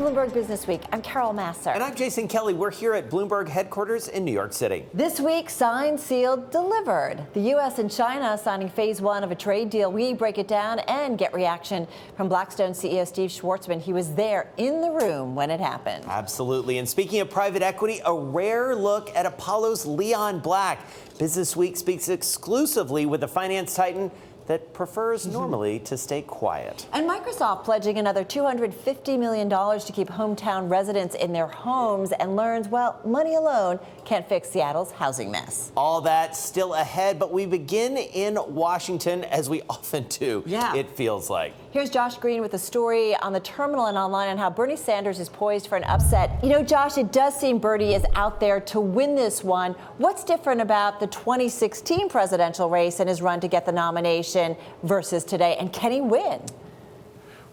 Bloomberg BusinessWeek. I'm Carrol Massar. And I'm Jason Kelly. We're here at Bloomberg headquarters in New York City. This week, signed, sealed, delivered. The U.S. and China signing phase one of a trade deal. We break it down and get reaction from Blackstone CEO Steve Schwarzman. He was there in the room when it happened. Absolutely. And speaking of private equity, a rare look at Apollo's Leon Black. BusinessWeek speaks exclusively with the finance titan that prefers normally to stay quiet. And Microsoft pledging another $250 million to keep hometown residents in their homes, and learns, well, money alone can't fix Seattle's housing mess. All that still ahead, but we begin in Washington, as we often do, it feels like. Here's Josh Green with a story on the terminal and online on how Bernie Sanders is poised for an upset. You know, Josh, it does seem Bernie is out there to win this one. What's different about the 2016 presidential race and his run to get the nomination versus today? And can he win?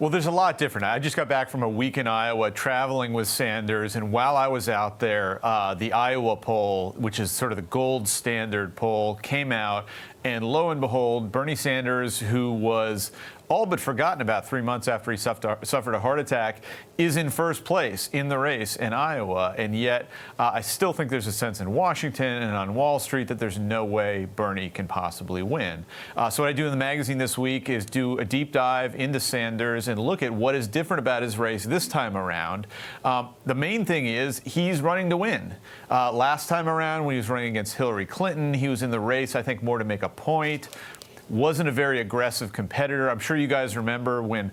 Well, there's a lot different. I just got back from a week in Iowa traveling with Sanders, and while I was out there, the Iowa poll, which is sort of the gold standard poll, came out, and lo and behold, Bernie Sanders, who was all but forgotten about 3 months after he suffered a heart attack, is in first place in the race in Iowa. And yet, I still think there's a sense in Washington and on Wall Street that there's no way Bernie can possibly win. So what I do in the magazine this week is do a deep dive into Sanders and look at what is different about his race this time around. The main thing is he's running to win. Last time around, when he was running against Hillary Clinton, he was in the race, I think, more to make a point. Wasn't a very aggressive competitor. I'm sure you guys remember when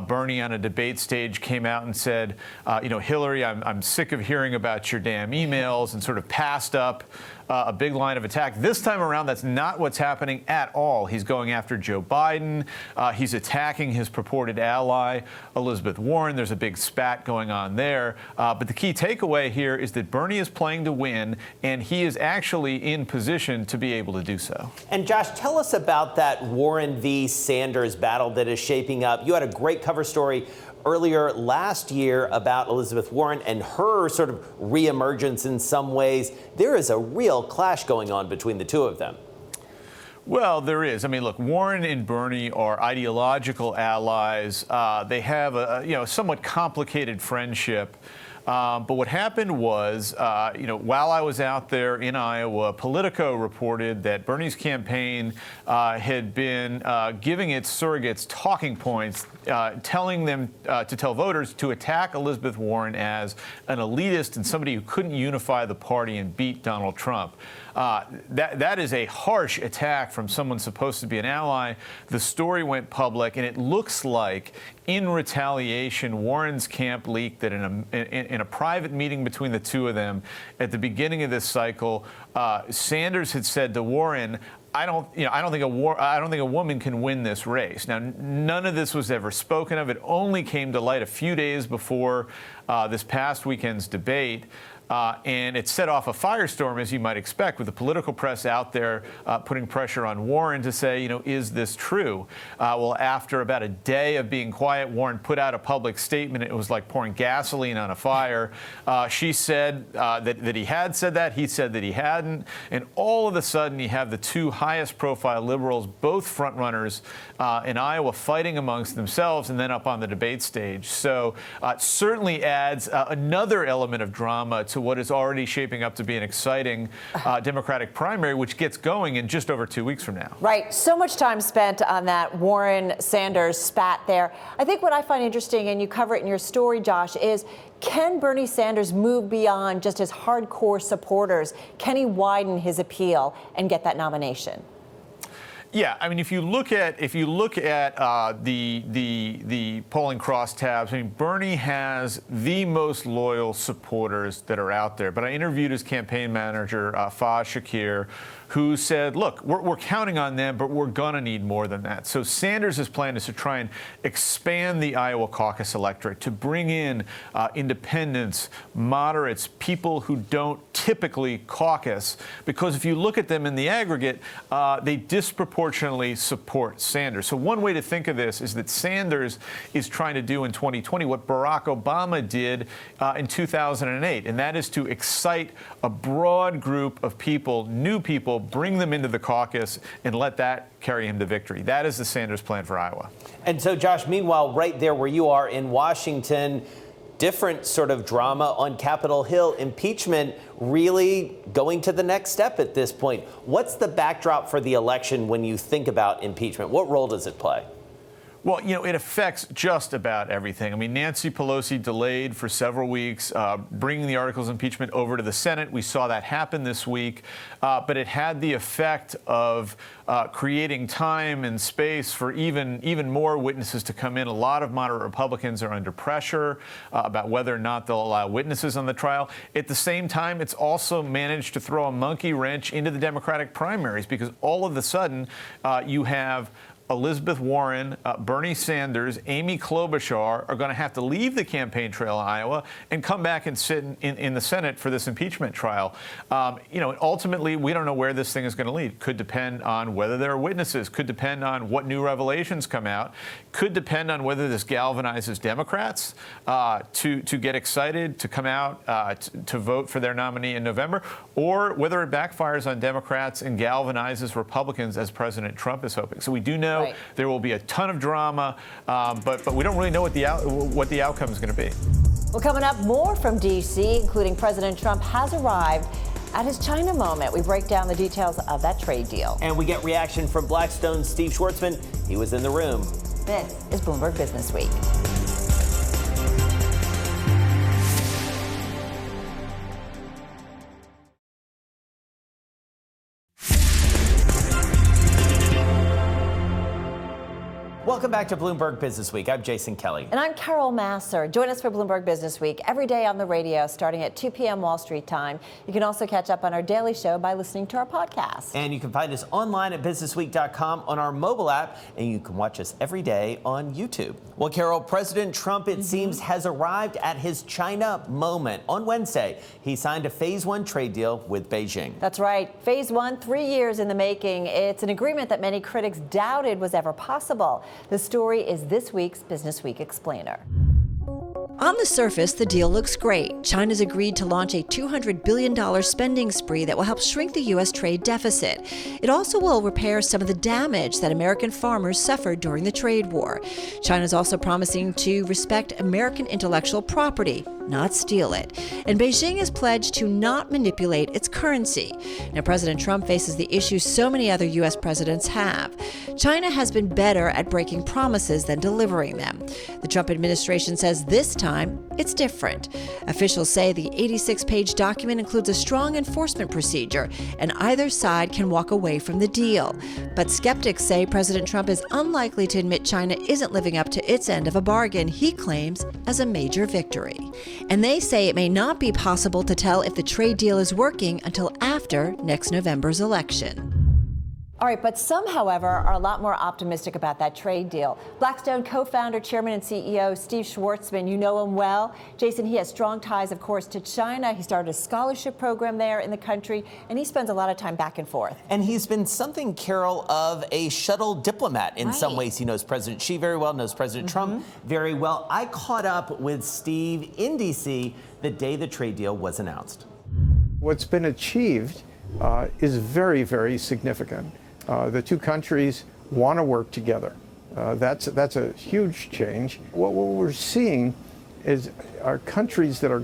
Bernie on a debate stage came out and said, Hillary, I'm sick of hearing about your damn emails, and sort of passed up a big line of attack. This time around, that's not what's happening at all. He's going after Joe Biden. He's attacking his purported ally, Elizabeth Warren. There's a big spat going on there. But the key takeaway here is that Bernie is playing to win, and he is actually in position to be able to do so. And Josh, tell us about that Warren v. Sanders battle that is shaping up. You had a great cover story earlier last year about Elizabeth Warren and her sort of reemergence in some ways. There is a real clash going on between the two of them. Well, there is. I mean, look, Warren and Bernie are ideological allies. They have a somewhat complicated friendship. But what happened was, while I was out there in Iowa, Politico reported that Bernie's campaign had been giving its surrogates talking points, telling them to tell voters to attack Elizabeth Warren as an elitist and somebody who couldn't unify the party and beat Donald Trump. That is a harsh attack from someone supposed to be an ally. The story went public, and it looks like, in retaliation, Warren's camp leaked that in a private meeting between the two of them at the beginning of this cycle, Sanders had said to Warren, I don't think a woman can win this race. Now, none of this was ever spoken of. It only came to light a few days before this past weekend's debate. And it set off a firestorm, as you might expect, with the political press out there putting pressure on Warren to say, is this true? Well, after about a day of being quiet, Warren put out a public statement. It was like pouring gasoline on a fire. She said that he had said that. He said that he hadn't. And all of a sudden, you have the two highest profile liberals, both frontrunners in Iowa, fighting amongst themselves and then up on the debate stage. So it certainly adds another element of drama to what is already shaping up to be an exciting Democratic primary, which gets going in just over 2 weeks from now. Right. So much time spent on that Warren-Sanders spat there. I think what I find interesting, and you cover it in your story, Josh, is can Bernie Sanders move beyond just his hardcore supporters? Can he widen his appeal and get that nomination? Yeah, I mean, if you look at the polling crosstabs, I mean, Bernie has the most loyal supporters that are out there. But I interviewed his campaign manager, Faz Shakir, who said, look, we're counting on them, but we're going to need more than that. So Sanders' plan is to try and expand the Iowa caucus electorate, to bring in independents, moderates, people who don't typically caucus, because if you look at them in the aggregate, they disproportionately support Sanders. So one way to think of this is that Sanders is trying to do in 2020 what Barack Obama did in 2008, and that is to excite a broad group of people, new people, bring them into the caucus, and let that carry him to victory. That is the Sanders plan for Iowa. And so, Josh, meanwhile, right there where you are in Washington, different sort of drama on Capitol Hill. Impeachment really going to the next step at this point. What's the backdrop for the election when you think about impeachment? What role does it play? Well, it affects just about everything. I mean, Nancy Pelosi delayed for several weeks bringing the articles of impeachment over to the Senate. We saw that happen this week, but it had the effect of creating time and space for even more witnesses to come in. A lot of moderate Republicans are under pressure about whether or not they'll allow witnesses on the trial. At the same time, it's also managed to throw a monkey wrench into the Democratic primaries, because all of a sudden you have Elizabeth Warren, Bernie Sanders, Amy Klobuchar are going to have to leave the campaign trail in Iowa and come back and sit in the Senate for this impeachment trial. Ultimately, we don't know where this thing is going to lead. Could depend on whether there are witnesses. Could depend on what new revelations come out. Could depend on whether this galvanizes Democrats to get excited, to come out, to vote for their nominee in November, or whether it backfires on Democrats and galvanizes Republicans, as President Trump is hoping. So we do know there will be a ton of drama, but we don't really know what the outcome is going to be. Well, coming up, more from D.C., including President Trump has arrived at his China moment. We break down the details of that trade deal. And we get reaction from Blackstone's Steve Schwartzman. He was in the room. This is Bloomberg BusinessWeek. Welcome back to Bloomberg BusinessWeek. I'm Jason Kelly. And I'm Carrol Massar. Join us for Bloomberg BusinessWeek every day on the radio starting at 2 p.m. Wall Street time. You can also catch up on our daily show by listening to our podcast. And you can find us online at businessweek.com, on our mobile app, and you can watch us every day on YouTube. Well, Carol, President Trump, it seems, has arrived at his China moment. On Wednesday, he signed a Phase 1 trade deal with Beijing. That's right. Phase 1, 3 years in the making. It's an agreement that many critics doubted was ever possible. The story is this week's Business Week Explainer. On the surface, the deal looks great. China's agreed to launch a $200 billion spending spree that will help shrink the U.S. trade deficit. It also will repair some of the damage that American farmers suffered during the trade war. China's also promising to respect American intellectual property, not steal it. And Beijing has pledged to not manipulate its currency. Now, President Trump faces the issue so many other U.S. presidents have. China has been better at breaking promises than delivering them. The Trump administration says this time it's different. Officials say the 86-page document includes a strong enforcement procedure, and either side can walk away from the deal. But skeptics say President Trump is unlikely to admit China isn't living up to its end of a bargain he claims as a major victory. And they say it may not be possible to tell if the trade deal is working until after next November's election. All right, but some, however, are a lot more optimistic about that trade deal. Blackstone co-founder, chairman, and CEO Steve Schwartzman, you know him well. Jason, he has strong ties, of course, to China. He started a scholarship program there in the country, and he spends a lot of time back and forth. And he's been something, Carol, of a shuttle diplomat in some ways. He knows President Xi very well, knows President Trump very well. I caught up with Steve in D.C. the day the trade deal was announced. What's been achieved is very, very significant. The two countries want to work together. That's a huge change. What we're seeing are countries that are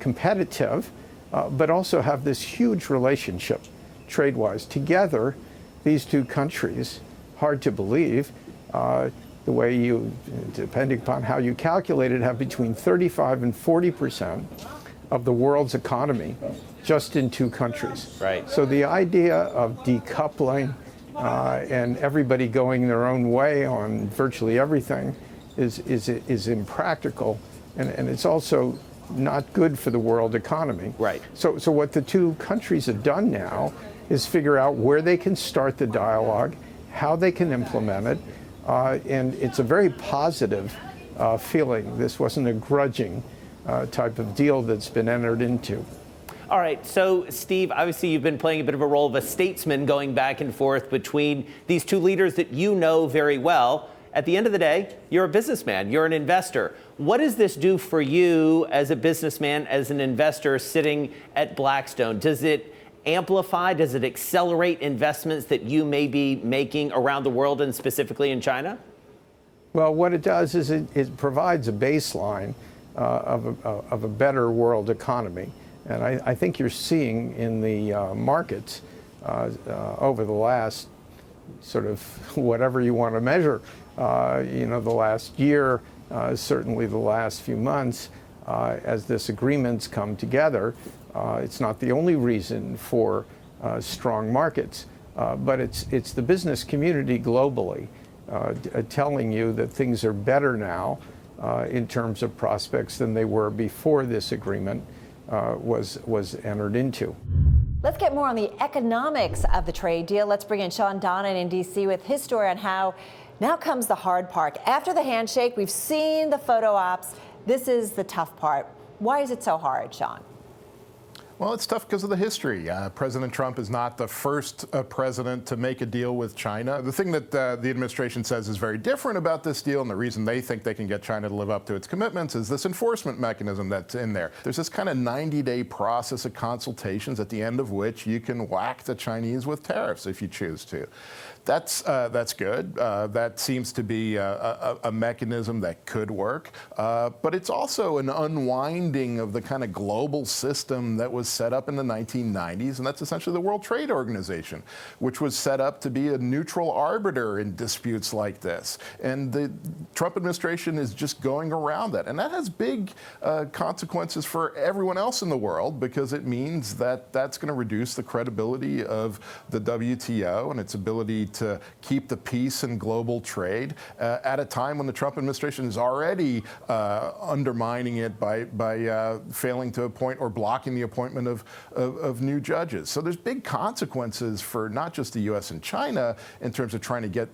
competitive, but also have this huge relationship trade-wise. Together, these two countries, hard to believe, the way you, depending upon how you calculate it, have between 35 and 40% of the world's economy just in two countries. Right. So the idea of decoupling and everybody going their own way on virtually everything is impractical, and it's also not good for the world economy. Right. So what the two countries have done now is figure out where they can start the dialogue, how they can implement it, and it's a very positive feeling. This wasn't a grudging type of deal that's been entered into. All right, so Steve, obviously you've been playing a bit of a role of a statesman going back and forth between these two leaders that you know very well. At the end of the day, you're a businessman, you're an investor. What does this do for you as a businessman, as an investor sitting at Blackstone? Does it amplify, does it accelerate investments that you may be making around the world and specifically in China? Well, what it does is it provides a baseline of a better world economy. And I think you're seeing in the markets over the last sort of whatever you want to measure, the last year, certainly the last few months, as this agreement's come together. It's not the only reason for strong markets, but it's the business community globally telling you that things are better now in terms of prospects than they were before this agreement was entered into. Let's get more on the economics of the trade deal. Let's bring in Sean Donnan in D.C. with his story on how now comes the hard part. After the handshake, we've seen the photo ops. This is the tough part. Why is it so hard, Sean? Well, it's tough because of the history. President Trump is not the first president to make a deal with China. The thing that the administration says is very different about this deal, and the reason they think they can get China to live up to its commitments, is this enforcement mechanism that's in there. There's this kind of 90-day process of consultations at the end of which you can whack the Chinese with tariffs if you choose to. That's good. That seems to be a mechanism that could work. But it's also an unwinding of the kind of global system that was set up in the 1990s, and that's essentially the World Trade Organization, which was set up to be a neutral arbiter in disputes like this. And the Trump administration is just going around that. And that has big consequences for everyone else in the world, because it means that that's going to reduce the credibility of the WTO and its ability to keep the peace in global trade at a time when the Trump administration is already undermining it by failing to appoint or blocking the appointment of new judges. So there's big consequences for not just the U.S. and China in terms of trying to get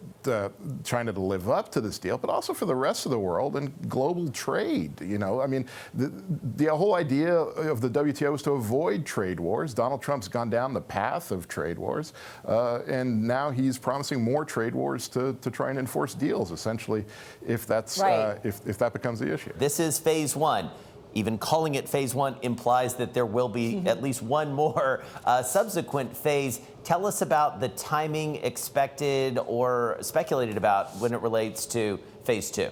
China to live up to this deal, but also for the rest of the world and global trade. I mean, the whole idea of the WTO is to avoid trade wars. Donald Trump's gone down the path of trade wars, and now he's promising more trade wars to try and enforce deals, essentially, if that's right. if that becomes the issue. This is phase one. Even calling it phase one implies that there will be at least one more subsequent phase. Tell us about the timing expected or speculated about when it relates to phase two.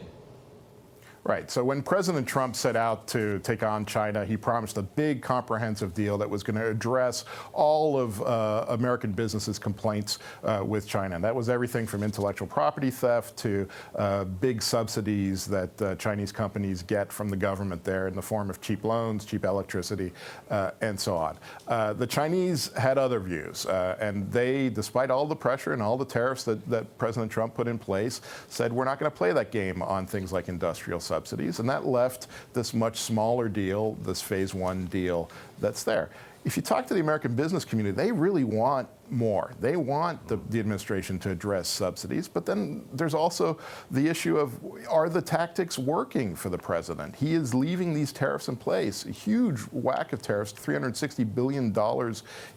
Right. So when President Trump set out to take on China, he promised a big comprehensive deal that was going to address all of American businesses' complaints with China. And that was everything from intellectual property theft to big subsidies that Chinese companies get from the government there in the form of cheap loans, cheap electricity, and so on. The Chinese had other views, and they, despite all the pressure and all the tariffs that President Trump put in place, said we're not going to play that game on things like industrial subsidies, and that left this much smaller deal, this phase one deal that's there. If you talk to the American business community, they really want more. They want the administration to address subsidies, but then there's also the issue of, are the tactics working for the president? He is leaving these tariffs in place, a huge whack of tariffs, $360 billion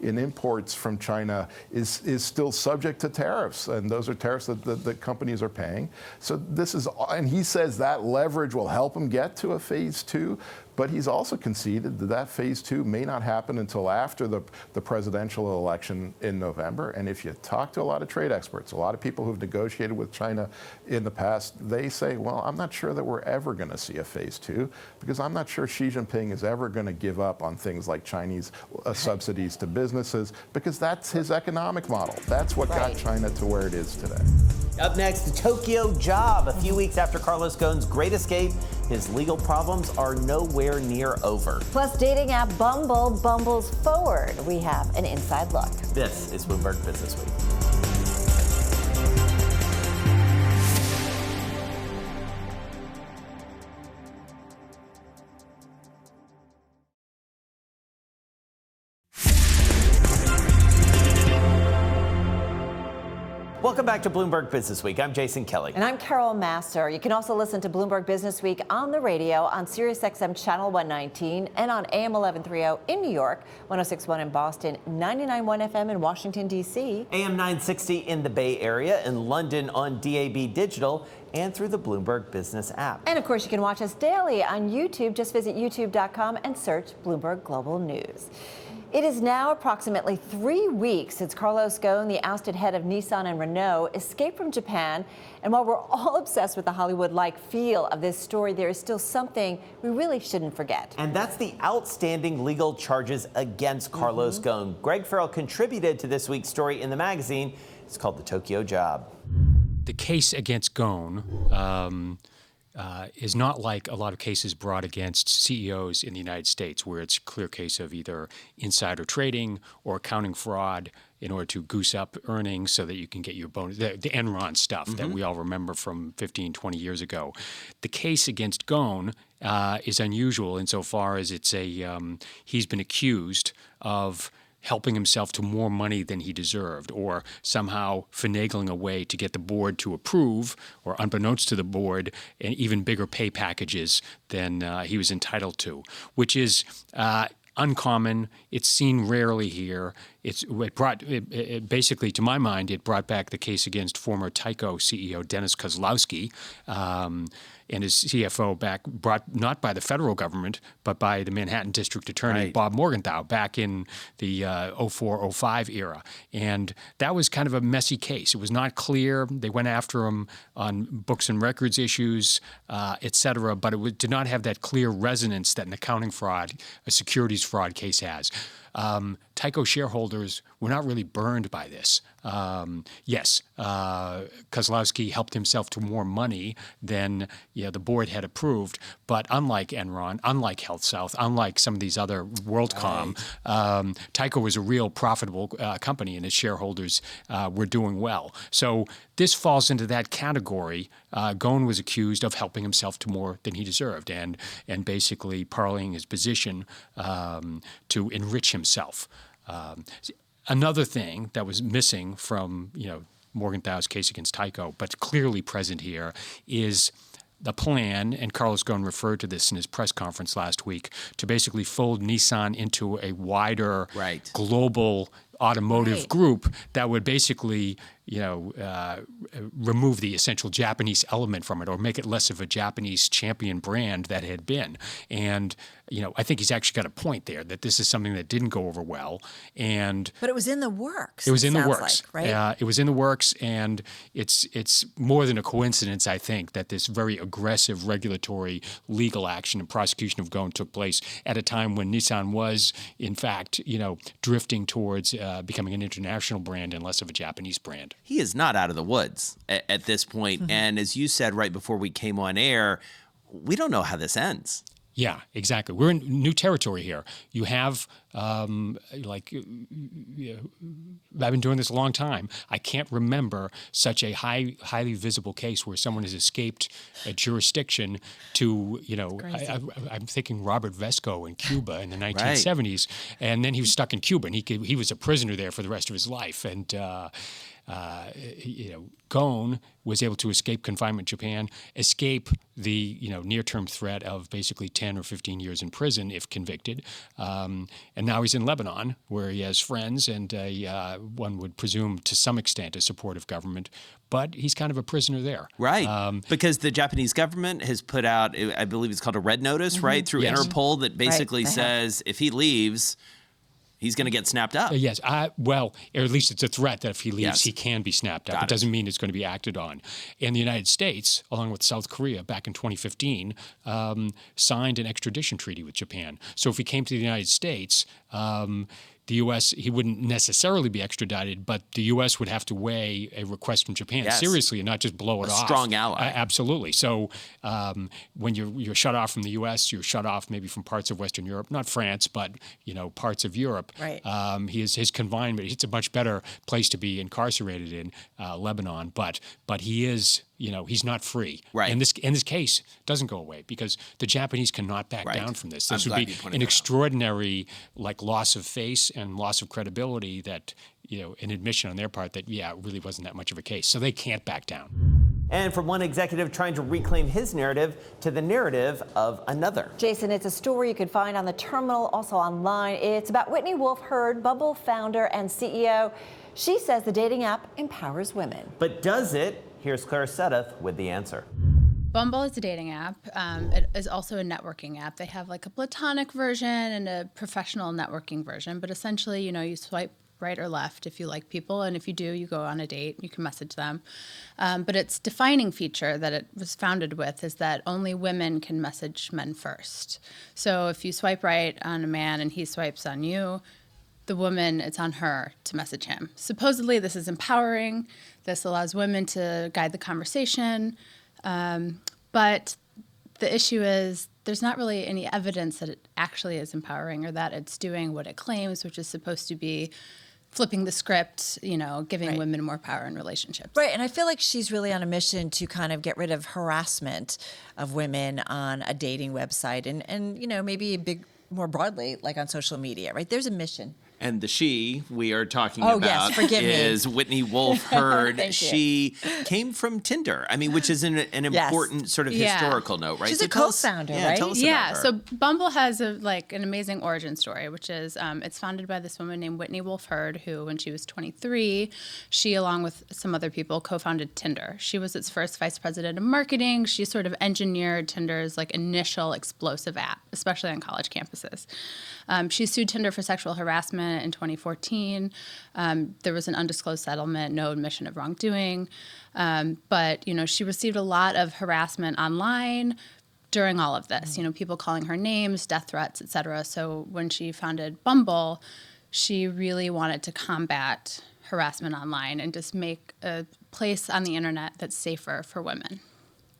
in imports from China is still subject to tariffs, and those are tariffs that companies are paying. So this is, and he says that leverage will help him get to a phase two, but he's also conceded that phase two may not happen until after the presidential election in November. And if you talk to a lot of trade experts, a lot of people who've negotiated with China in the past, they say, well, I'm not sure that we're ever going to see a phase two, because I'm not sure Xi Jinping is ever going to give up on things like Chinese subsidies to businesses, because that's his economic model. That's what got China to where it is today. Up next, the Tokyo job. A few weeks after Carlos Ghosn's great escape, his legal problems are nowhere near over. Plus, dating app Bumble bumbles forward. We have an inside look. This is Bloomberg BusinessWeek. Welcome back to Bloomberg BusinessWeek. I'm Jason Kelly. And I'm Carrol Massar. You can also listen to Bloomberg BusinessWeek on the radio on SiriusXM Channel 119 and on AM 1130 in New York, 106.1 in Boston, 99.1 FM in Washington, D.C. AM 960 in the Bay Area, in London on DAB Digital, and through the Bloomberg Business app. And of course, you can watch us daily on YouTube. Just visit youtube.com and search Bloomberg Global News. It is now approximately 3 weeks since Carlos Ghosn, the ousted head of Nissan and Renault, escaped from Japan. And while we're all obsessed with the Hollywood-like feel of this story, there is still something we really shouldn't forget. And that's the outstanding legal charges against Carlos Ghosn. Greg Farrell contributed to this week's story in the magazine. It's called The Tokyo Job. The case against Ghosn is not like a lot of cases brought against CEOs in the United States, where it's a clear case of either insider trading or accounting fraud in order to goose up earnings so that you can get your bonus, the Enron stuff that we all remember from 15, 20 years ago. The case against Ghosn is unusual insofar as it's he's been accused of helping himself to more money than he deserved, or somehow finagling a way to get the board to approve, or unbeknownst to the board, and even bigger pay packages than he was entitled to, which is uncommon. It's seen rarely here. Basically, to my mind, it brought back the case against former Tyco CEO Dennis Kozlowski and his CFO, brought not by the federal government, but by the Manhattan District Attorney, Bob Morgenthau, back in the 04-05 era. And that was kind of a messy case. It was not clear. They went after him on books and records issues, et cetera, but it did not have that clear resonance that an accounting fraud, a securities fraud case has. Tyco shareholders were not really burned by this. Yes, Kozlowski helped himself to more money than the board had approved, but unlike Enron, unlike HealthSouth, unlike some of these other WorldCom, Tyco was a real profitable company, and its shareholders were doing well. So this falls into that category. Ghosn was accused of helping himself to more than he deserved, and basically parlaying his position to enrich himself. Another thing that was missing from Morgenthau's case against Tyco, but clearly present here, is the plan, and Carlos Ghosn referred to this in his press conference last week, to basically fold Nissan into a wider global automotive group that would basically remove the essential Japanese element from it, or make it less of a Japanese champion brand that it had been. And I think he's actually got a point there, that this is something that didn't go over well. But it was in the works. It was in the works, right? It was in the works, and it's more than a coincidence, I think, that this very aggressive regulatory legal action and prosecution of Ghosn took place at a time when Nissan was, in fact, drifting towards becoming an international brand and less of a Japanese brand. He is not out of the woods at this point. And as you said right before we came on air, we don't know how this ends. Yeah, exactly. We're in new territory here. You have, I've been doing this a long time. I can't remember such a highly visible case where someone has escaped a jurisdiction to, I'm thinking Robert Vesco in Cuba in the 1970s, and then he was stuck in Cuba, and he was a prisoner there for the rest of his life. And Ghosn was able to escape confinement in Japan, escape the near-term threat of basically 10 or 15 years in prison if convicted, and now he's in Lebanon, where he has friends and one would presume to some extent a supportive government, but he's kind of a prisoner there. Right, because the Japanese government has put out, I believe it's called a red notice, right, through Interpol, that basically says if he leaves, he's going to get snapped up. Yes. Or at least it's a threat that if he leaves, he can be snapped up. It doesn't mean it's going to be acted on. And the United States, along with South Korea back in 2015, signed an extradition treaty with Japan. So if he came to the United States, the U.S., he wouldn't necessarily be extradited, but the U.S. would have to weigh a request from Japan seriously and not just blow it off. A strong ally. Absolutely. So when you're shut off from the U.S., you're shut off maybe from parts of Western Europe, not France, but parts of Europe. Right. His confinement, it's a much better place to be incarcerated in Lebanon, but he is. He's not free. Right. And this case doesn't go away because the Japanese cannot back down from this. This would be an extraordinary loss of face and loss of credibility that, an admission on their part that, it really wasn't that much of a case. So they can't back down. And from one executive trying to reclaim his narrative to the narrative of another. Jason, it's a story you can find on the terminal, also online. It's about Whitney Wolfe Herd, Bumble founder and CEO. She says the dating app empowers women. But does it? Here's Claire Sedeth with the answer. Bumble is a dating app. It is also a networking app. They have like a platonic version and a professional networking version. But essentially, you swipe right or left if you like people. And if you do, you go on a date. You can message them. But its defining feature that it was founded with is that only women can message men first. So if you swipe right on a man and he swipes on you, the woman, it's on her to message him. Supposedly, this is empowering. This allows women to guide the conversation. But the issue is there's not really any evidence that it actually is empowering or that it's doing what it claims, which is supposed to be flipping the script, giving women more power in relationships. Right, and I feel like she's really on a mission to kind of get rid of harassment of women on a dating website and maybe more broadly, like on social media, right? There's a mission. And the she we are talking about yes, forgive me. is Whitney Wolfe Herd. Thank you. She came from Tinder. I mean, which is an important sort of historical note, right? She's a tell us- co-founder, yeah, right? Tell us Yeah, about her. so Bumble has an amazing origin story, which is it's founded by this woman named Whitney Wolfe Herd, who, when she was 23, she, along with some other people, co-founded Tinder. She was its first vice president of marketing. She sort of engineered Tinder's initial explosive app, especially on college campuses. She sued Tinder for sexual harassment in 2014. There was an undisclosed settlement, no admission of wrongdoing. But she received a lot of harassment online during all of this, people calling her names, death threats, et cetera. So when she founded Bumble, she really wanted to combat harassment online and just make a place on the internet that's safer for women.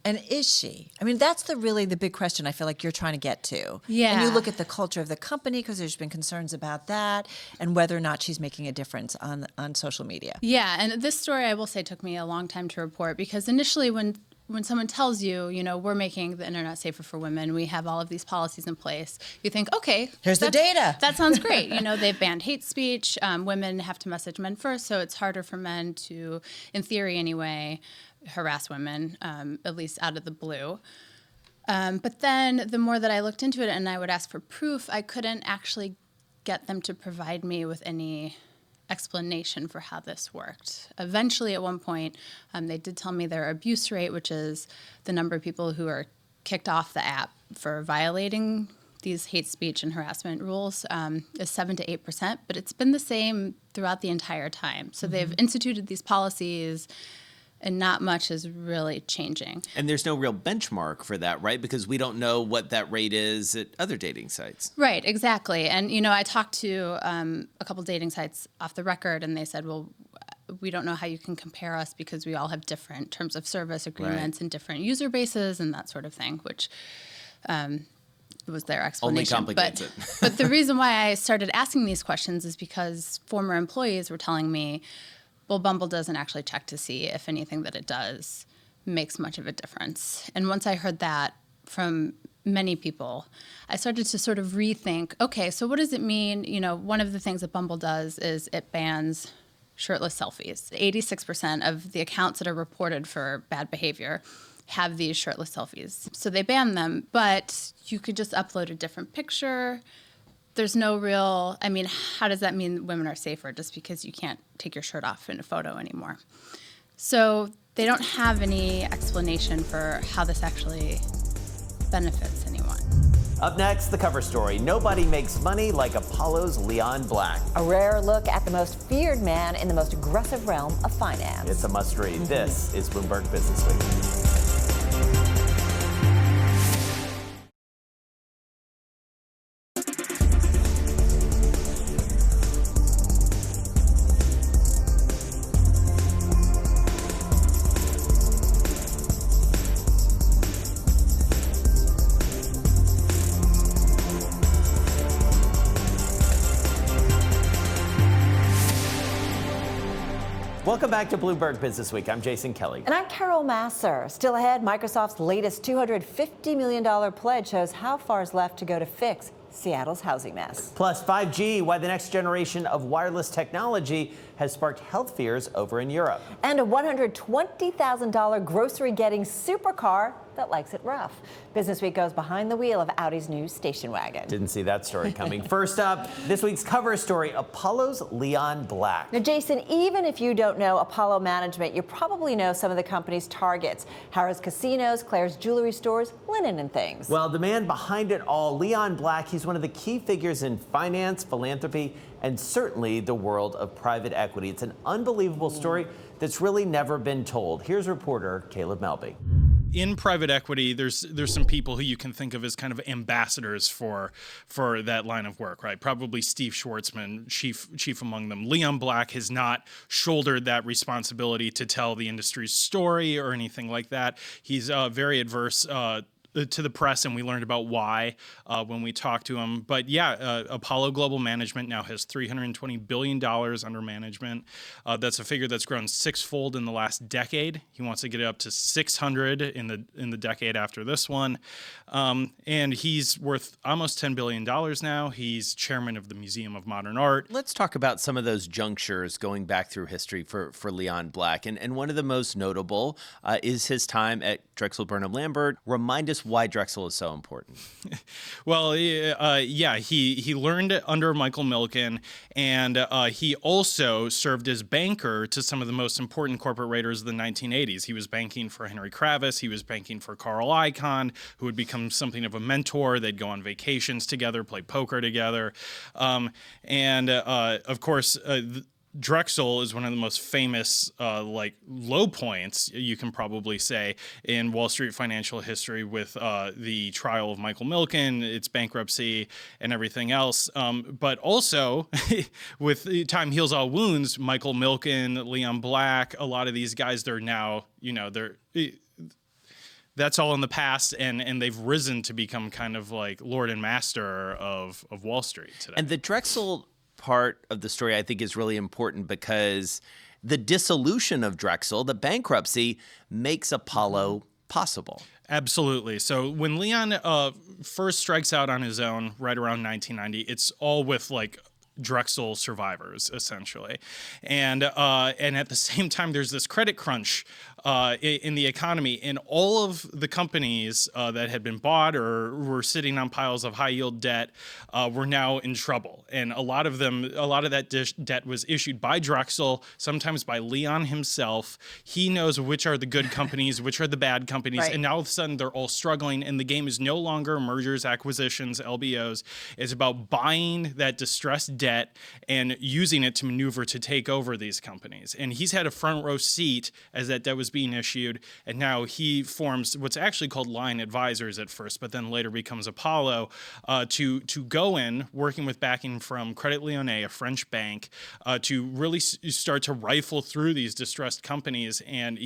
And is she? I mean, that's really the big question I feel like you're trying to get to. Yeah. And you look at the culture of the company because there's been concerns about that and whether or not she's making a difference on social media. Yeah, and this story, I will say, took me a long time to report because initially when someone tells you, we're making the internet safer for women, we have all of these policies in place, you think, okay. Here's the data. That sounds great. They've banned hate speech. Women have to message men first, so it's harder for men to, in theory anyway, harass women, at least out of the blue. But then the more that I looked into it and I would ask for proof, I couldn't actually get them to provide me with any explanation for how this worked. Eventually, at one point, they did tell me their abuse rate, which is the number of people who are kicked off the app for violating these hate speech and harassment rules, is 7 to 8%, but it's been the same throughout the entire time. So they've instituted these policies and not much is really changing. And there's no real benchmark for that, right? Because we don't know what that rate is at other dating sites. Right, exactly. And, I talked to a couple dating sites off the record, and they said, well, we don't know how you can compare us because we all have different terms of service agreements and different user bases and that sort of thing, which was their explanation. Only complicates it. But the reason why I started asking these questions is because former employees were telling me, well, Bumble doesn't actually check to see if anything that it does makes much of a difference. And once I heard that from many people, I started to sort of rethink, okay, so what does it mean? One of the things that Bumble does is it bans shirtless selfies. 86% of the accounts that are reported for bad behavior have these shirtless selfies. So they ban them, but you could just upload a different picture. There's no real, how does that mean women are safer just because you can't take your shirt off in a photo anymore? So they don't have any explanation for how this actually benefits anyone. Up next, the cover story. Nobody makes money like Apollo's Leon Black. A rare look at the most feared man in the most aggressive realm of finance. It's a must-read. This is Bloomberg BusinessWeek. Welcome back to Bloomberg BusinessWeek. I'm Jason Kelly. And I'm Carrol Massar. Still ahead, Microsoft's latest $250 million pledge shows how far is left to go to fix Seattle's housing mess. Plus 5G, why the next generation of wireless technology has sparked health fears over in Europe. And a $120,000 grocery-getting supercar that likes it rough. BusinessWeek goes behind the wheel of Audi's new station wagon. Didn't see that story coming. First up, this week's cover story, Apollo's Leon Black. Now, Jason, even if you don't know Apollo management, you probably know some of the company's targets. Harrah's casinos, Claire's jewelry stores, linen and things. Well, the man behind it all, Leon Black, he's one of the key figures in finance, philanthropy, and certainly the world of private equity. It's an unbelievable story that's really never been told. Here's reporter Caleb Melby. In private equity, there's some people who you can think of as kind of ambassadors for that line of work, right? Probably Steve Schwartzman, chief among them. Leon Black has not shouldered that responsibility to tell the industry's story or anything like that. He's very adverse to the press, and we learned about why when we talked to him. But yeah, Apollo Global Management now has $320 billion under management. That's a figure that's grown sixfold in the last decade. He wants to get it up to 600 in the decade after this one. And he's worth almost $10 billion now. He's chairman of the Museum of Modern Art. Let's talk about some of those junctures going back through history for Leon Black. And one of the most notable is his time at Drexel Burnham Lambert. Remind us why Drexel is so important. Well, he learned under Michael Milken, and he also served as banker to some of the most important corporate raiders of the 1980s. He was banking for Henry Kravis. He was banking for Carl Icahn, who would become something of a mentor. They'd go on vacations together, play poker together. Of course, Drexel is one of the most famous low points, you can probably say, in Wall Street financial history with the trial of Michael Milken, its bankruptcy, and everything else. But also, with time heals all wounds, Michael Milken, Leon Black, a lot of these guys, they're now, that's all in the past, and they've risen to become kind of like lord and master of Wall Street today. And the Drexel part of the story, I think, is really important because the dissolution of Drexel, the bankruptcy, makes Apollo possible. Absolutely. So when Leon first strikes out on his own right around 1990, it's all with Drexel survivors, essentially. And at the same time, there's this credit crunch in the economy, and all of the companies that had been bought or were sitting on piles of high yield debt were now in trouble. And a lot of that debt was issued by Drexel, sometimes by Leon himself. He knows which are the good companies, which are the bad companies, right. And now all of a sudden they're all struggling, and the game is no longer mergers, acquisitions, LBOs. It's about buying that distressed debt and using it to maneuver to take over these companies. And he's had a front row seat as that debt was being issued, and now he forms what's actually called Line Advisors at first, but then later becomes Apollo, to go in, working with backing from Credit Lyonnais, a French bank, to really start to rifle through these distressed companies. And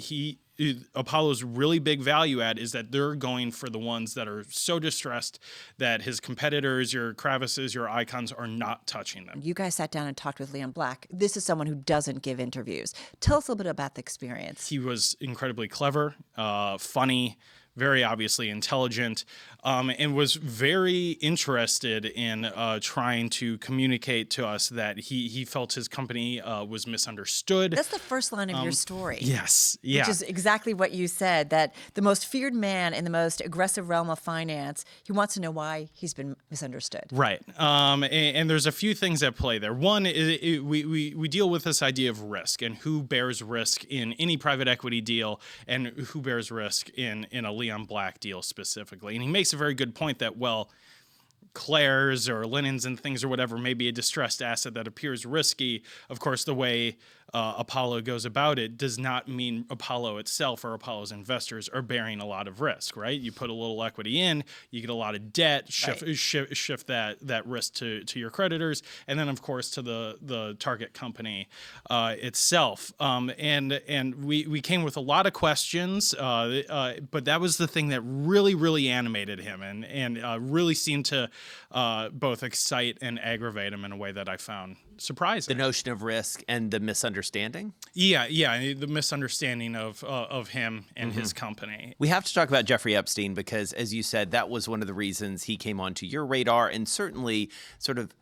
Apollo's really big value add is that they're going for the ones that are so distressed that his competitors, your Kravises, your Icahns, are not touching them. You guys sat down and talked with Leon Black. This is someone who doesn't give interviews. Tell us a little bit about the experience. He was incredibly clever, funny, very obviously intelligent, and was very interested in trying to communicate to us that he felt his company was misunderstood. That's the first line of your story. Yes, yeah. Which is exactly what you said, that the most feared man in the most aggressive realm of finance, he wants to know why he's been misunderstood. Right. And there's a few things at play there. One, we deal with this idea of risk and who bears risk in any private equity deal and who bears risk in a Leon Black deal specifically. And he makes a very good point that, well, Claire's or linens and things or whatever may be a distressed asset that appears risky. Of course, the way Apollo goes about it does not mean Apollo itself or Apollo's investors are bearing a lot of risk, right? You put a little equity in, you get a lot of debt, shift that risk to your creditors, and then of course to the target company itself. And we came with a lot of questions, but that was the thing that really animated him and really seemed to both excite and aggravate him in a way that I found surprising. The notion of risk and the misunderstanding? Yeah, the misunderstanding of him and his company. We have to talk about Jeffrey Epstein because, as you said, that was one of the reasons he came onto your radar and certainly sort of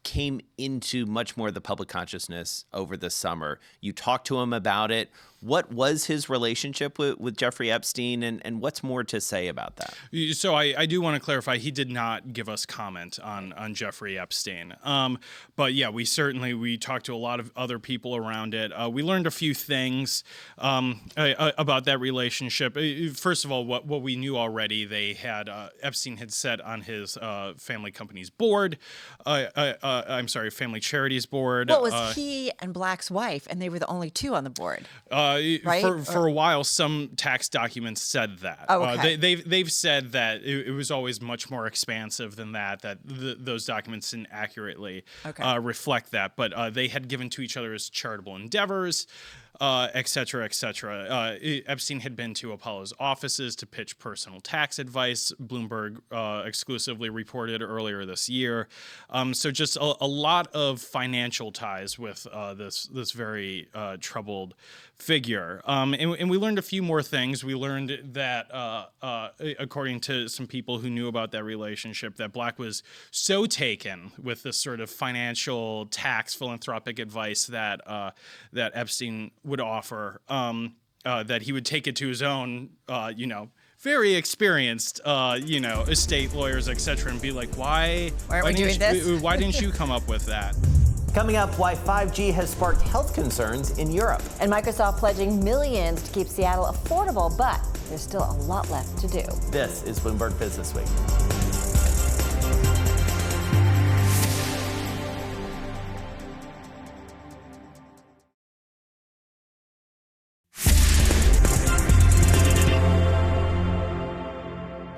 came into much more of the public consciousness over the summer. You talked to him about it. What was his relationship with Jeffrey Epstein, and what's more to say about that? So I do want to clarify, he did not give us comment on Jeffrey Epstein. But yeah, we talked to a lot of other people around it. We learned a few things about that relationship. First of all, what we knew already, they had Epstein had sat on his family company's board. Family charities board. What was he and Black's wife, and they were the only two on the board? Right? For a while, some tax documents said that. Oh, okay. They've said that it was always much more expansive than that. Those documents didn't accurately reflect that. But they had given to each other as charitable endeavors. Et cetera, et cetera. Epstein had been to Apollo's offices to pitch personal tax advice. Bloomberg exclusively reported earlier this year. So just a lot of financial ties with this very troubled figure. And we learned a few more things. We learned that, according to some people who knew about that relationship, that Black was so taken with this sort of financial tax philanthropic advice that Epstein would offer, that he would take it to his own, very experienced, estate lawyers, et cetera, and be like, why didn't you come up with that? Coming up, why 5G has sparked health concerns in Europe. And Microsoft pledging millions to keep Seattle affordable, but there's still a lot left to do. This is Bloomberg BusinessWeek.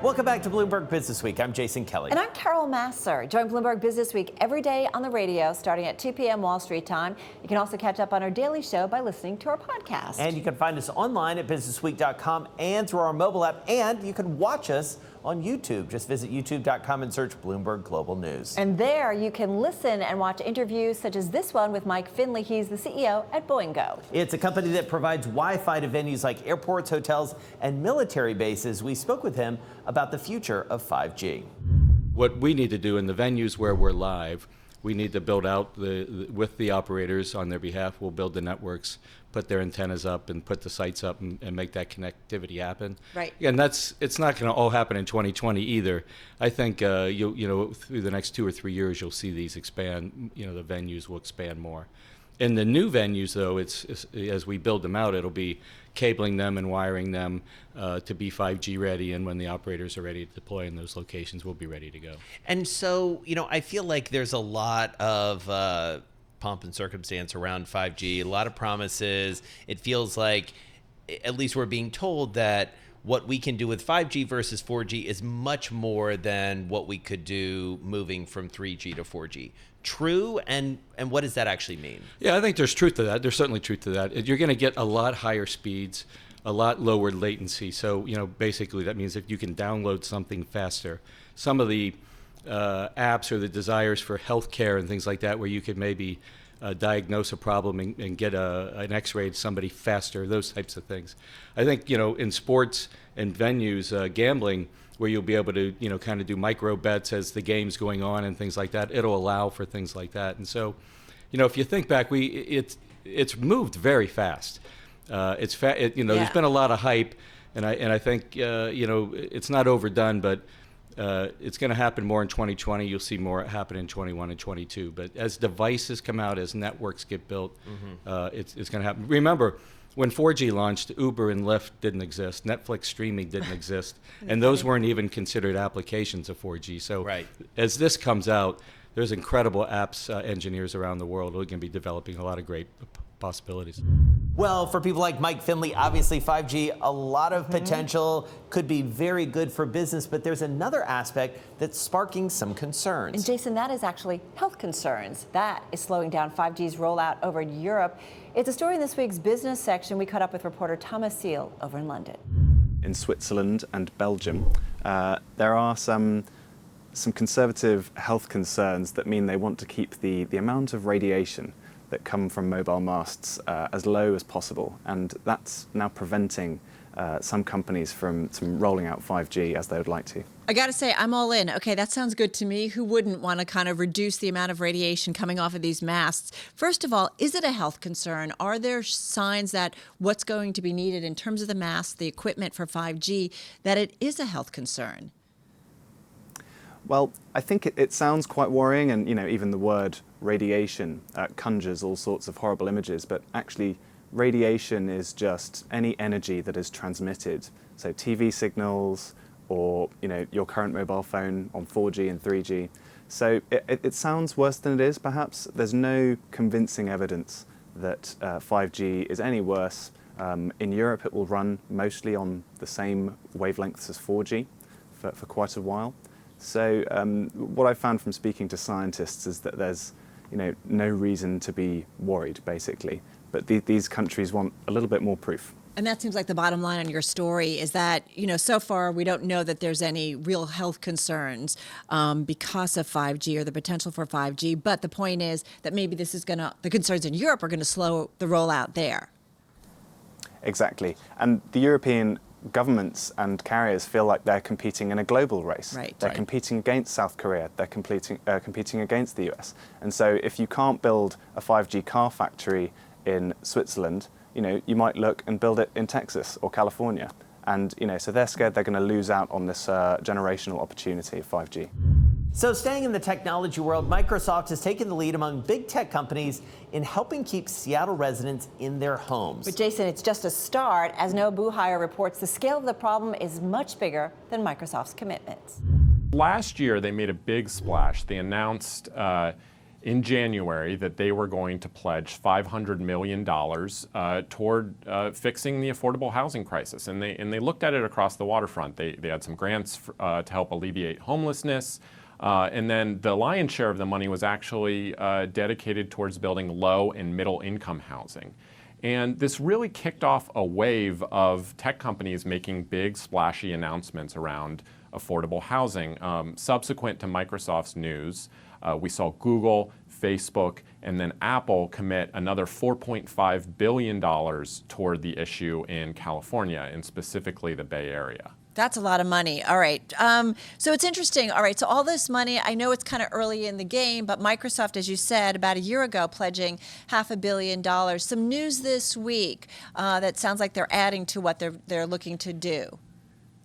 Welcome back to Bloomberg BusinessWeek. I'm Jason Kelly. And I'm Carrol Massar. Join Bloomberg BusinessWeek every day on the radio starting at 2 p.m. Wall Street time. You can also catch up on our daily show by listening to our podcast. And you can find us online at businessweek.com and through our mobile app. And you can watch us on YouTube. Just visit youtube.com and search Bloomberg Global News. And there you can listen and watch interviews such as this one with Mike Finley. He's the CEO at Boingo. It's a company that provides Wi-Fi to venues like airports, hotels, and military bases. We spoke with him about the future of 5G. What we need to do in the venues where we're live, we need to build out with the operators on their behalf. We'll build the networks, put their antennas up, and put the sites up, and make that connectivity happen. Right. And it's not going to all happen in 2020 either. I think through the next 2 or 3 years, you'll see these expand. The venues will expand more. In the new venues, though, it's as we build them out, it'll be cabling them and wiring them to be 5G ready, and when the operators are ready to deploy in those locations, we'll be ready to go. And so, I feel like there's a lot of pomp and circumstance around 5G, a lot of promises. It feels like, at least we're being told, that what we can do with 5G versus 4G is much more than what we could do moving from 3G to 4G. True, and what does that actually mean? Yeah, I think there's truth to that. There's certainly truth to that. You're going to get a lot higher speeds, a lot lower latency. So, basically that means if you can download something faster. Some of the apps or the desires for healthcare and things like that, where you could maybe diagnose a problem and get an x-ray to somebody faster, those types of things. I think, in sports and venues, gambling, where you'll be able to, kind of do micro bets as the game's going on and things like that, it'll allow for things like that. And so, if you think back, it's moved very fast. There's been a lot of hype, and I think, it's not overdone, but it's going to happen more in 2020. You'll see more happen in 21 and 22. But as devices come out, as networks get built, it's going to happen. Remember, when 4G launched, Uber and Lyft didn't exist. Netflix streaming didn't exist. And those weren't even considered applications of 4G. So as this comes out, there's incredible apps engineers around the world who are going to be developing a lot of great possibilities. Well, for people like Mike Finley, obviously 5G, a lot of potential, could be very good for business, but there's another aspect that's sparking some concerns. And Jason, that is actually health concerns. That is slowing down 5G's rollout over in Europe. It's a story in this week's business section. We caught up with reporter Thomas Seal over in London. In Switzerland and Belgium, there are some conservative health concerns that mean they want to keep the amount of radiation that come from mobile masts as low as possible, and that's now preventing some companies from rolling out 5G as they would like to. I got to say, I'm all in. Okay, that sounds good to me. Who wouldn't want to kind of reduce the amount of radiation coming off of these masts? First of all, is it a health concern? Are there signs that what's going to be needed in terms of the masts, the equipment for 5G, that it is a health concern? Well, I think it sounds quite worrying, and even the word radiation conjures all sorts of horrible images, but actually radiation is just any energy that is transmitted. So TV signals, or your current mobile phone on 4G and 3G. So it sounds worse than it is, perhaps. There's no convincing evidence that 5G is any worse. In Europe, it will run mostly on the same wavelengths as 4G for quite a while. So what I found from speaking to scientists is that there's no reason to be worried, basically. But these countries want a little bit more proof. And that seems like the bottom line on your story is that, so far we don't know that there's any real health concerns because of 5G or the potential for 5G. But the point is that maybe the concerns in Europe are going to slow the rollout there. Exactly. And the European governments and carriers feel like they're competing in a global race. Right. They're competing against South Korea. They're competing against the US. And so if you can't build a 5G car factory in Switzerland, you might look and build it in Texas or California. And, so they're scared they're going to lose out on this generational opportunity of 5G. So staying in the technology world, Microsoft has taken the lead among big tech companies in helping keep Seattle residents in their homes. But Jason, it's just a start. As Noah Buhire reports, the scale of the problem is much bigger than Microsoft's commitments. Last year, they made a big splash. They announced in January that they were going to pledge $500 million toward fixing the affordable housing crisis. And they looked at it across the waterfront. They had some grants to help alleviate homelessness. And then the lion's share of the money was actually dedicated towards building low and middle income housing. And this really kicked off a wave of tech companies making big splashy announcements around affordable housing. Subsequent to Microsoft's news, we saw Google, Facebook, and then Apple commit another $4.5 billion toward the issue in California, and specifically the Bay Area. That's a lot of money. All right. So it's interesting. All right. So all this money, I know it's kind of early in the game, but Microsoft, as you said, about a year ago, pledging $500 million. Some news this week that sounds like they're adding to what they're looking to do.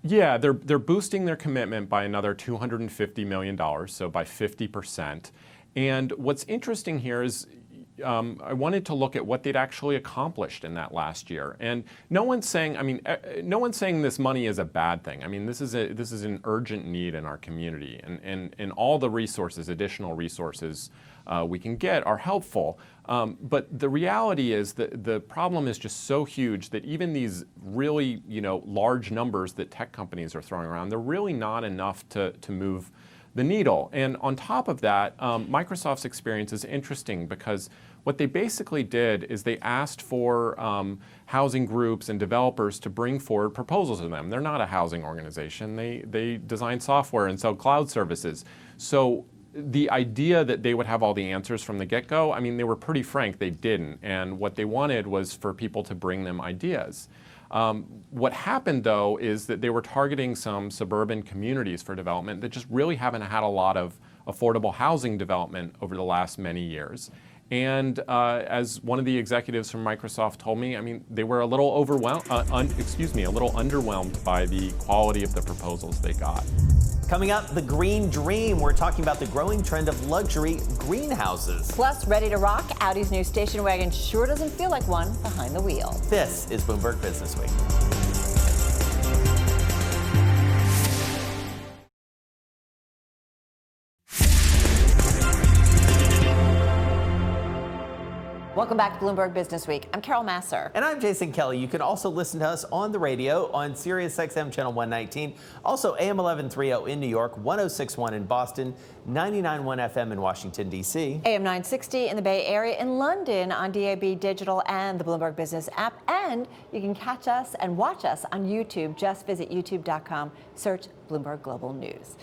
Yeah, they're boosting their commitment by another $250 million, so by 50%. And what's interesting here is I wanted to look at what they'd actually accomplished in that last year. And no one's saying, no one's saying this money is a bad thing. I mean, this is an urgent need in our community, and all the resources, additional resources we can get are helpful. But the reality is that the problem is just so huge that even these really, large numbers that tech companies are throwing around, they're really not enough to move the needle. And on top of that, Microsoft's experience is interesting because what they basically did is they asked for housing groups and developers to bring forward proposals to them. They're not a housing organization. They design software and sell cloud services. So the idea that they would have all the answers from the get-go, they were pretty frank, they didn't. And what they wanted was for people to bring them ideas. What happened, though, is that they were targeting some suburban communities for development that just really haven't had a lot of affordable housing development over the last many years. And as one of the executives from Microsoft told me, they were a little overwhelmed, a little underwhelmed by the quality of the proposals they got. Coming up, the green dream. We're talking about the growing trend of luxury greenhouses. Plus, ready to rock, Audi's new station wagon sure doesn't feel like one behind the wheel. This is Bloomberg BusinessWeek. Welcome back to Bloomberg BusinessWeek. I'm Carrol Massar. And I'm Jason Kelly. You can also listen to us on the radio on Sirius XM Channel 119, also AM 1130 in New York, 1061 in Boston, 99.1 FM in Washington, D.C. AM 960 in the Bay Area, in London on DAB Digital and the Bloomberg Business app. And you can catch us and watch us on YouTube. Just visit youtube.com, search Bloomberg Global News.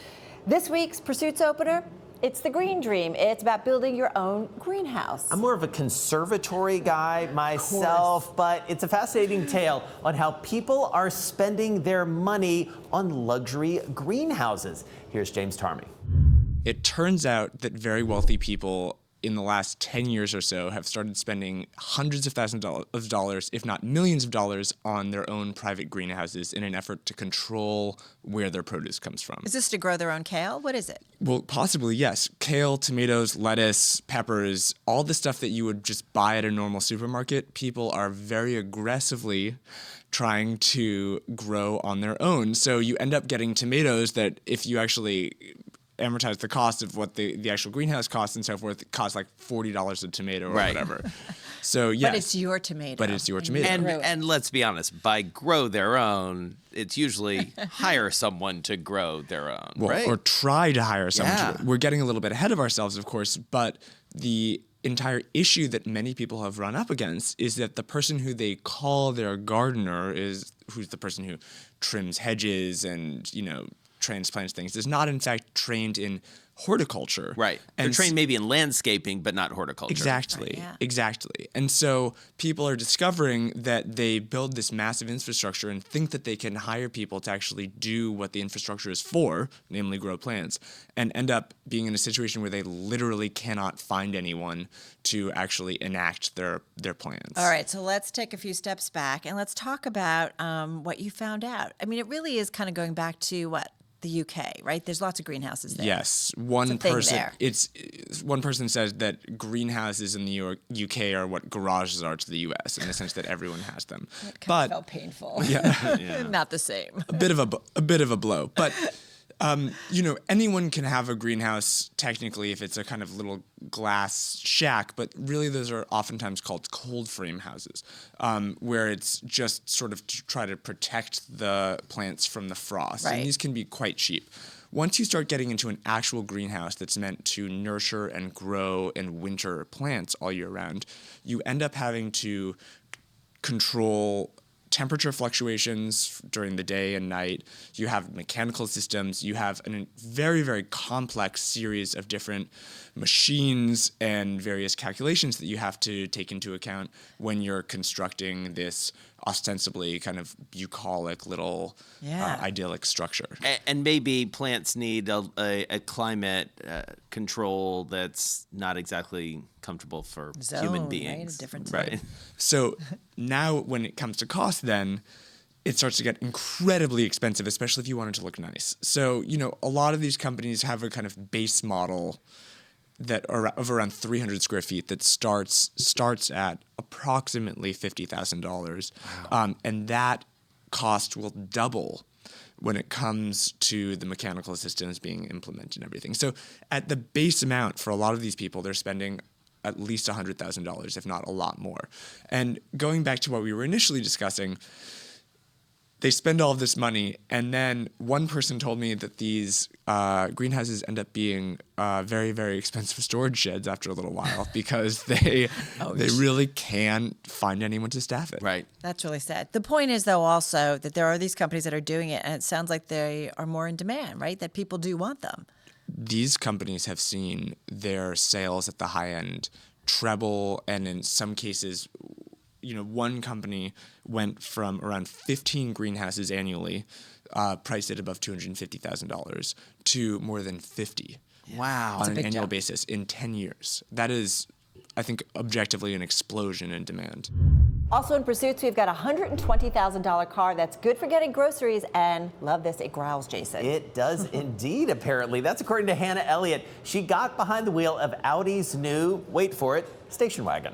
This week's Pursuits opener, It's the green dream. It's about building your own greenhouse. I'm more of a conservatory guy myself, but it's a fascinating tale on how people are spending their money on luxury greenhouses. Here's James Tarmy. It turns out that very wealthy people in the last 10 years or so have started spending hundreds of thousands of dollars, if not millions of dollars, on their own private greenhouses in an effort to control where their produce comes from. Is this to grow their own kale? What is it? Well, possibly, yes. Kale, tomatoes, lettuce, peppers, all the stuff that you would just buy at a normal supermarket, people are very aggressively trying to grow on their own. So you end up getting tomatoes that, if you actually amortize the cost of what the actual greenhouse costs and so forth, it costs like $40 a tomato or whatever. So yes. But it's your tomato. But it's your tomato. And let's be honest, by grow their own, it's usually hire someone to grow their own, right? Or try to hire someone. We're getting a little bit ahead of ourselves, of course, but the entire issue that many people have run up against is that the person who they call their gardener who's the person who trims hedges and, transplants things, is not in fact trained in horticulture. Right. And they're trained maybe in landscaping, but not horticulture. Exactly. Exactly. And so people are discovering that they build this massive infrastructure and think that they can hire people to actually do what the infrastructure is for, namely grow plants, and end up being in a situation where they literally cannot find anyone to actually enact their plans. All right, so let's take a few steps back and let's talk about what you found out. I mean, it really is kind of going back to what? The UK, right? There's lots of greenhouses there. Yes, one person says that greenhouses in the UK are what garages are to the US, in the sense that everyone has them. That kind of felt painful. Yeah, not the same. A bit of a blow, but anyone can have a greenhouse technically if it's a kind of little glass shack, but really those are oftentimes called cold frame houses, where it's just sort of to try to protect the plants from the frost. Right. And these can be quite cheap. Once you start getting into an actual greenhouse that's meant to nurture and grow and winter plants all year round, you end up having to control temperature fluctuations during the day and night. You have mechanical systems. You have a very, very complex series of different machines and various calculations that you have to take into account when you're constructing this ostensibly kind of bucolic little idyllic structure. And maybe plants need a climate control that's not exactly comfortable for human beings. Right? So now when it comes to cost, then it starts to get incredibly expensive, especially if you want it to look nice. So, a lot of these companies have a kind of base model that are of around 300 square feet that starts at approximately $50,000. Wow. And that cost will double when it comes to the mechanical systems being implemented and everything. So at the base amount, for a lot of these people, they're spending at least $100,000, if not a lot more. And going back to what we were initially discussing, they spend all of this money, and then one person told me that these greenhouses end up being very, very expensive storage sheds after a little while because they really can't find anyone to staff it. Right. That's really sad. The point is, though, also that there are these companies that are doing it, and it sounds like they are more in demand, right? That people do want them. These companies have seen their sales at the high end treble, and in some cases, one company went from around 15 greenhouses annually, priced at above $250,000, to more than 50. Wow. On an annual basis in 10 years. That is, I think, objectively an explosion in demand. Also in pursuits, we've got a $120,000 car that's good for getting groceries, and love this, it growls, Jason. It does indeed, apparently. That's according to Hannah Elliott. She got behind the wheel of Audi's new, wait for it, station wagon.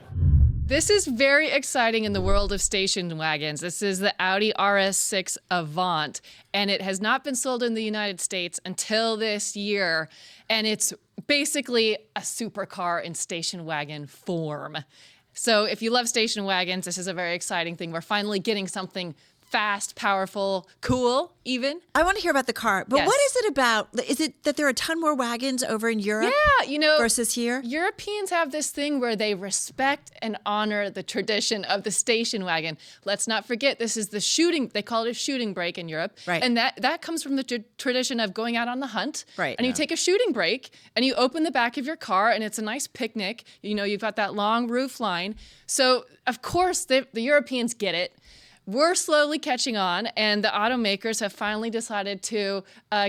This is very exciting in the world of station wagons. This is the Audi RS6 Avant, and it has not been sold in the United States until this year. And it's basically a supercar in station wagon form. So if you love station wagons, this is a very exciting thing. We're finally getting something fast, powerful, cool, even. I want to hear about the car, but Yes. what is it about? Is it that there are a ton more wagons over in Europe versus here? Europeans have this thing where they respect and honor the tradition of the station wagon. Let's not forget, this is the shooting, they call it a shooting break in Europe. Right. And that comes from the tradition of going out on the hunt. Right. And you take a shooting break and you open the back of your car and it's a nice picnic. You've got that long roof line. So, of course, the Europeans get it. We're slowly catching on, and the automakers have finally decided to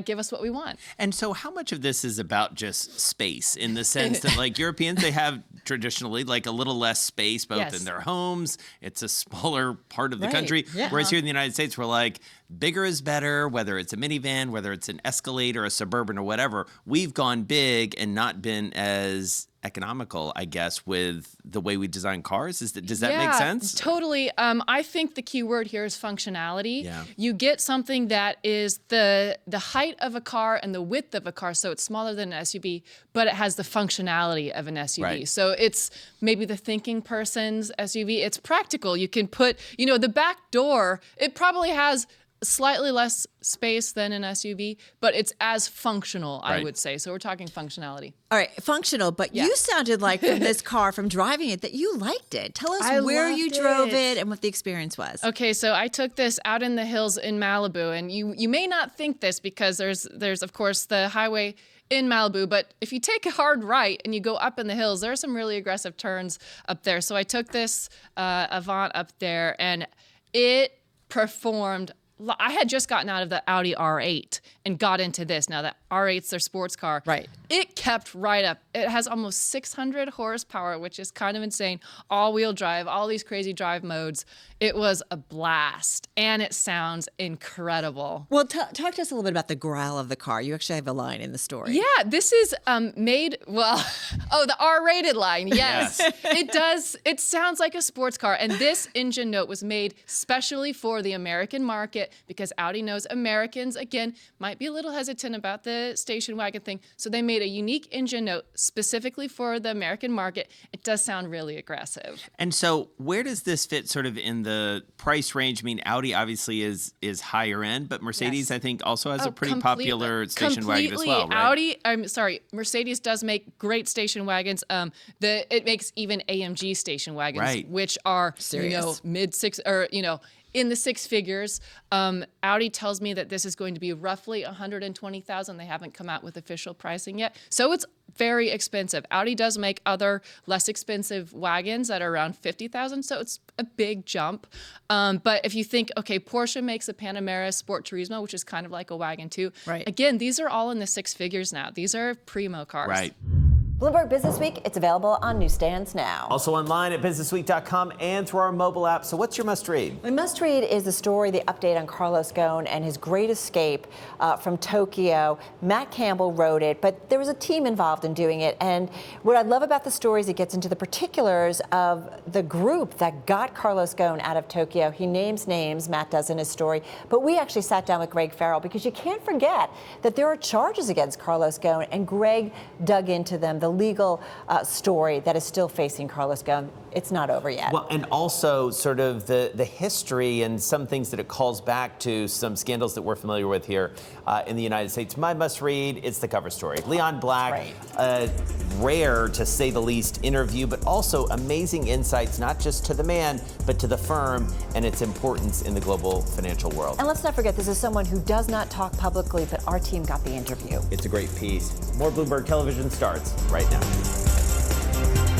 give us what we want. And so how much of this is about just space, in the sense that, like, Europeans, they have traditionally like a little less space, both in their homes. It's a smaller part of the country. Yeah. Whereas here in the United States, we're like, bigger is better, whether it's a minivan, whether it's an Escalade or a Suburban or whatever. We've gone big and not been as economical, I guess, with the way we design cars. Does that make sense? Totally. I think the key word here is functionality. Yeah. You get something that is the height of a car and the width of a car, so it's smaller than an SUV, but it has the functionality of an SUV. Right. So it's maybe the thinking person's SUV. It's practical. You can put, the back door, it probably has slightly less space than an SUV, but it's as functional, I would say. So we're talking functionality. All right, functional, but you sounded like from this car, from driving it, that you liked it. Tell us where you drove it and what the experience was. Okay, so I took this out in the hills in Malibu, and you may not think this because there's of course the highway in Malibu, but if you take a hard right and you go up in the hills, there are some really aggressive turns up there. So I took this Avant up there, and it performed. I had just gotten out of the Audi R8 and got into this. Now, the R8's their sports car. Right. It kept right up. It has almost 600 horsepower, which is kind of insane. All-wheel drive, all these crazy drive modes. It was a blast, and it sounds incredible. Well, talk to us a little bit about the growl of the car. You actually have a line in the story. Yeah, this is made, the R-rated line, yes. It does, it sounds like a sports car, and this engine note was made specially for the American market because Audi knows Americans, again, might be a little hesitant about the station wagon thing, so they made a unique engine note specifically for the American market. It does sound really aggressive. And so where does this fit sort of in the price range? I mean, Audi obviously is higher end, but Mercedes, I think, also has a pretty popular station wagon as well, right? Mercedes does make great station wagons. It makes even AMG station wagons, which are, mid-six, or, in the six figures. Audi tells me that this is going to be roughly $120,000. They haven't come out with official pricing yet. So it's very expensive. Audi does make other less expensive wagons that are around $50,000, so it's a big jump. But if you think, okay, Porsche makes a Panamera Sport Turismo, which is kind of like a wagon too. Right. Again, these are all in the six figures now. These are primo cars. Right. Bloomberg BusinessWeek, it's available on newsstands now. Also online at businessweek.com and through our mobile app. So what's your must-read? My must-read is the story, the update on Carlos Ghosn and his great escape from Tokyo. Matt Campbell wrote it, but there was a team involved in doing it. And what I love about the story is it gets into the particulars of the group that got Carlos Ghosn out of Tokyo. He names names, Matt does in his story. But we actually sat down with Greg Farrell because you can't forget that there are charges against Carlos Ghosn, and Greg dug into them. The legal story that is still facing Carlos Ghosn. It's not over yet. Well, and also sort of the history and some things that it calls back to some scandals that we're familiar with here in the United States. My must-read, it's the cover story. Leon Black, rare to say the least interview, but also amazing insights, not just to the man, but to the firm and its importance in the global financial world. And let's not forget, this is someone who does not talk publicly, but our team got the interview. It's a great piece. More Bloomberg Television starts right now.